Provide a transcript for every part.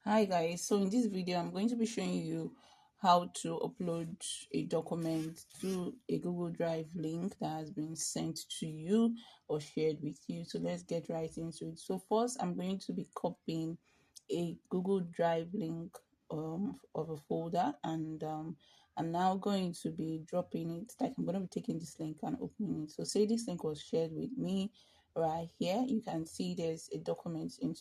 Hi guys, so in this video I'm going to be showing you how to upload a document to a Google Drive link that has been sent to you or shared with you. So let's get right into it. So first I'm going to be copying a Google Drive link of a folder, and I'm now going to be dropping it. Like, I'm going to be taking this link and opening it. So say this link was shared with me right here. You can see there's a document in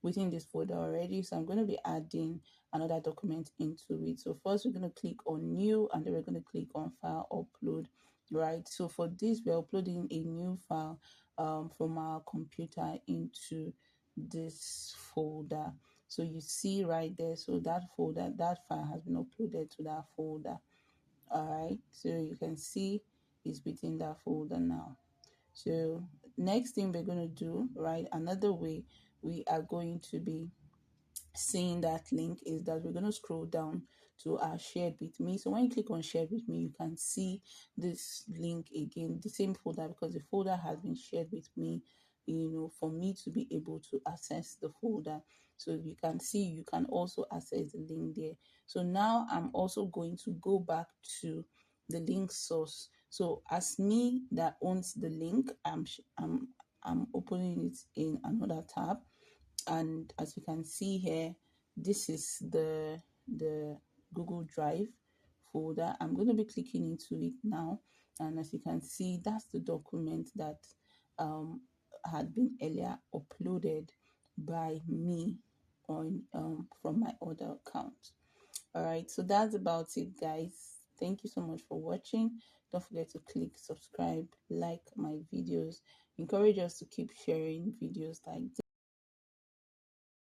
within this folder already. So I'm going to be adding another document into it. So first we're going to click on new, and then we're going to click on file upload. Right, so for this we're uploading a new file from our computer into this folder. So you see right there, so that folder, that file has been uploaded to that folder. All right, so you can see it's within that folder now. So next thing we're going to do, right, another way we are going to be seeing that link is that we're going to scroll down to our shared with me. So when you click on shared with me, you can see this link again, the same folder, because the folder has been shared with me, for me to be able to access the folder. So you can see, you can also access the link there. So now I'm also going to go back to the link source. So as me that owns the link, I'm opening it in another tab, and as you can see here, this is the Google Drive folder. I'm going to be clicking into it now, and as you can see, that's the document that um, had been earlier uploaded by me on from my other account. All right, so that's about it, guys. Thank you so much for watching. Don't forget to click subscribe, like my videos, encourage us to keep sharing videos like this.